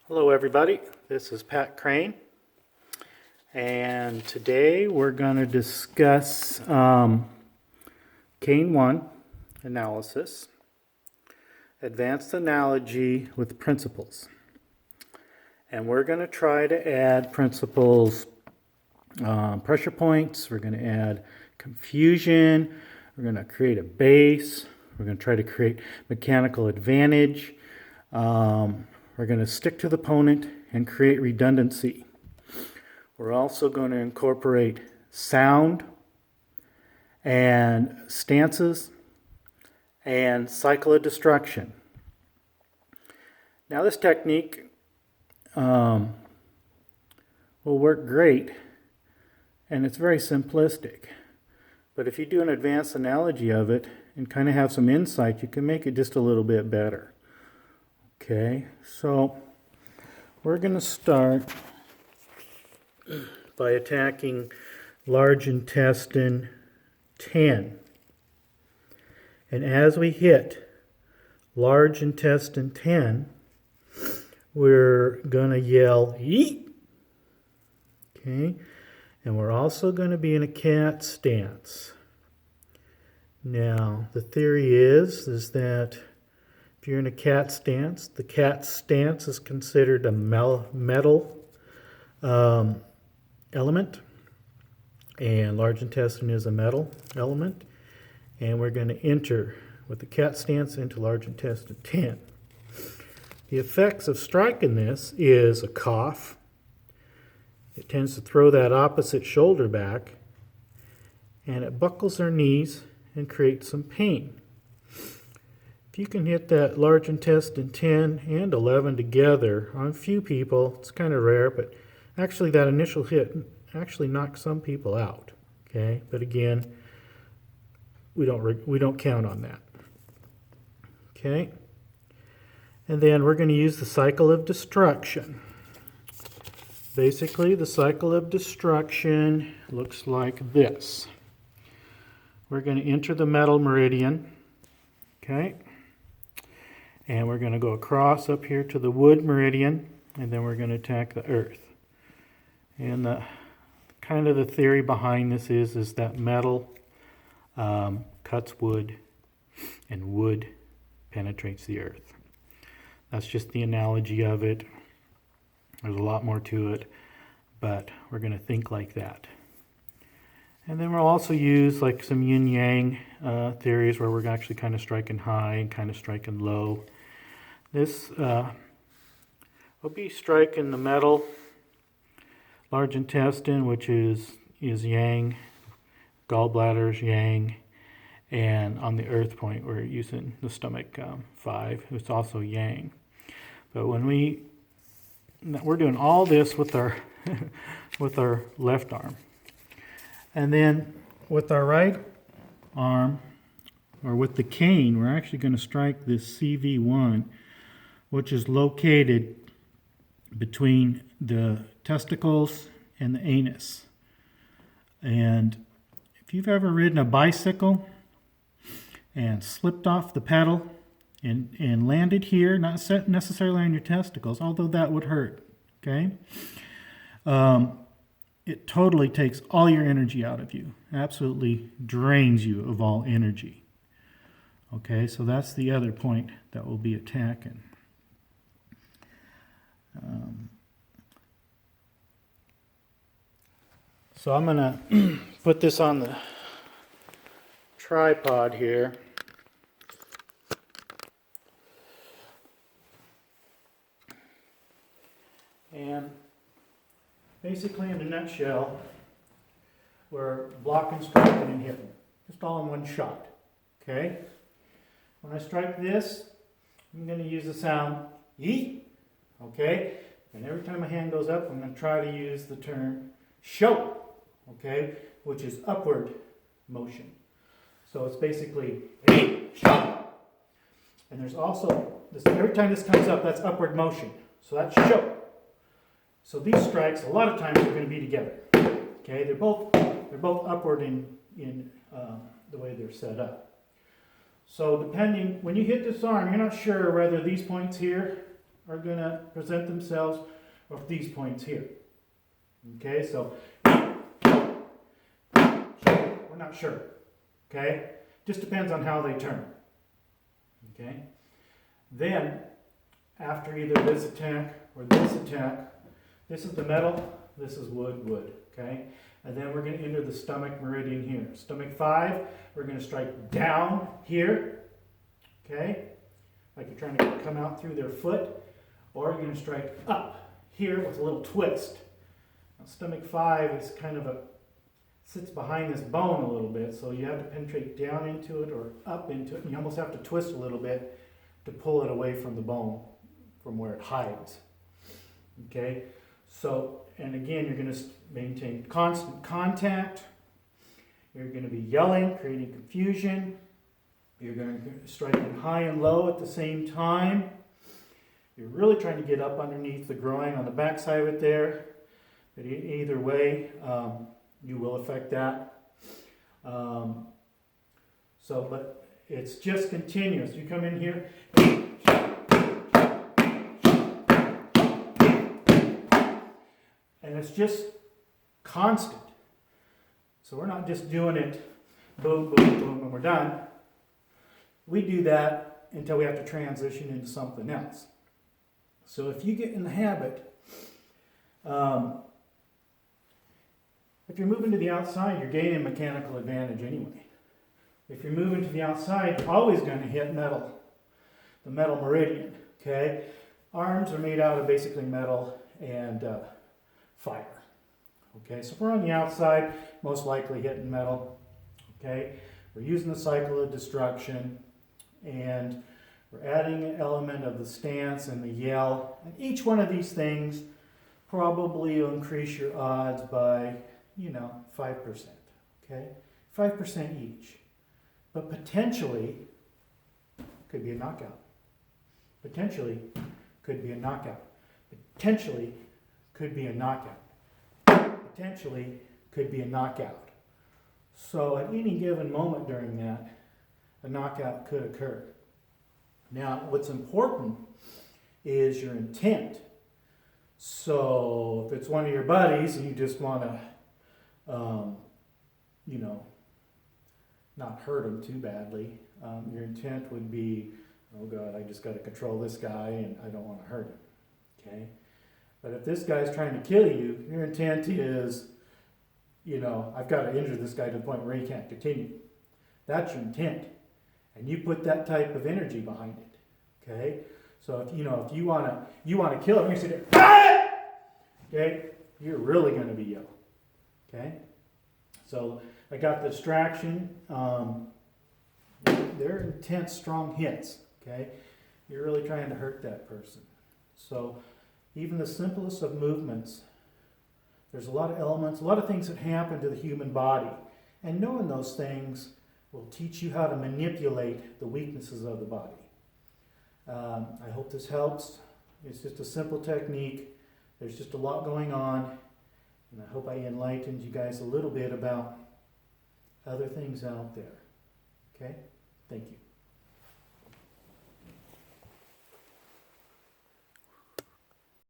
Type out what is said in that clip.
Hello everybody, this is Pat Crane, and today we're going to discuss Cane 1 analysis, advanced analogy with principles. And we're going to try to add principles, pressure points, we're going to add confusion, we're going to create a base, we're going to try to create mechanical advantage. We're going to stick to the opponent and create redundancy. We're also going to incorporate sound and stances and cycle of destruction. Now this technique will work great, and it's very simplistic. But if you do an advanced analogy of it and kind of have some insight, you can make it just a little bit better. Okay, so we're going to start by attacking large intestine 10. And as we hit large intestine 10, we're going to yell, "Eat!" Okay, and we're also going to be in a cat stance. Now, the theory is that if you're in a cat stance, the cat stance is considered a metal element, and large intestine is a metal element, and we're going to enter with the cat stance into large intestine 10. The effects of striking this is a cough. It tends to throw that opposite shoulder back, and it buckles our knees and creates some pain. If you can hit that large intestine 10 and 11 together on a few people, it's kind of rare, but actually that initial hit actually knocks some people out. Okay, but again, we don't count on that. Okay, and then we're going to use the cycle of destruction. Basically, the cycle of destruction looks like this. We're going to enter the metal meridian. Okay. And we're going to go across up here to the wood meridian, and then we're going to attack the earth. And kind of the theory behind this is that metal cuts wood, and wood penetrates the earth. That's just the analogy of it. There's a lot more to it, but we're going to think like that. And then we'll also use like some yin-yang theories where we're actually kind of striking high and kind of striking low. This will be striking the metal, large intestine, which is yang, gallbladder is yang, and on the earth point we're using the stomach 5, it's also yang. But when we're doing all this with our with our left arm, and then with our right arm, or with the cane, we're actually going to strike this CV1, which is located between the testicles and the anus. And if you've ever ridden a bicycle and slipped off the pedal and landed here, not necessarily on your testicles, although that would hurt, okay? It totally takes all your energy out of you. Absolutely drains you of all energy. Okay, so that's the other point that we'll be attacking. So I'm going to put this on the tripod here. And basically, in a nutshell, we're blocking, striking, and hitting. Just all in one shot. Okay? When I strike this, I'm going to use the sound yeet. Okay? And every time my hand goes up, I'm going to try to use the term show. Okay? Which is upward motion. So it's basically yeet, show. And there's also, every time this comes up, that's upward motion. So that's show. So these strikes, a lot of times, are going to be together. Okay, they're both upward in the way they're set up. So depending, when you hit this arm, you're not sure whether these points here are going to present themselves with these points here. Okay, so we're not sure. Okay, just depends on how they turn. Okay, then after either this attack or this attack, this is the metal, this is wood. Okay, and then we're going to enter the stomach meridian here. Stomach 5, we're going to strike down here. Okay, like you're trying to come out through their foot, or you're going to strike up here with a little twist. Now, stomach 5 is kind of sits behind this bone a little bit, so you have to penetrate down into it or up into it, and you almost have to twist a little bit to pull it away from the bone, from where it hides. Okay, so, and again, you're going to maintain constant contact. You're going to be yelling, creating confusion. You're going to strike high and low at the same time. You're really trying to get up underneath the groin on the back side of it there. But either way, you will affect that. But it's just continuous. You come in here, and it's just constant. So we're not just doing it boom, boom, boom, and we're done. We do that until we have to transition into something else. So if you get in the habit, if you're moving to the outside, you're gaining mechanical advantage anyway. If you're moving to the outside, you're always going to hit metal, the metal meridian, okay? Arms are made out of basically metal and fire, okay? So if we're on the outside, most likely hitting metal, okay? We're using the cycle of destruction, and we're adding an element of the stance and the yell. And each one of these things probably will increase your odds by 5%, okay? 5% each. But potentially, could be a knockout. Potentially, could be a knockout. Potentially, could be a knockout. Potentially, could be a knockout. So at any given moment during that, a knockout could occur. Now, what's important is your intent. So if it's one of your buddies and you just want to not hurt him too badly. Your intent would be, oh God, I just got to control this guy and I don't want to hurt him. Okay? But if this guy's trying to kill you, your intent is, I've got to injure this guy to the point where he can't continue. That's your intent. And you put that type of energy behind it. Okay? So if you want to kill him, you sit there, ah! Okay? You're really going to be yelling. Okay? So I got the distraction. They're intense, strong hits. Okay? You're really trying to hurt that person. So even the simplest of movements, there's a lot of elements, a lot of things that happen to the human body. And knowing those things will teach you how to manipulate the weaknesses of the body. I hope this helps. It's just a simple technique. There's just a lot going on. And I hope I enlightened you guys a little bit about other things out there. Okay? Thank you.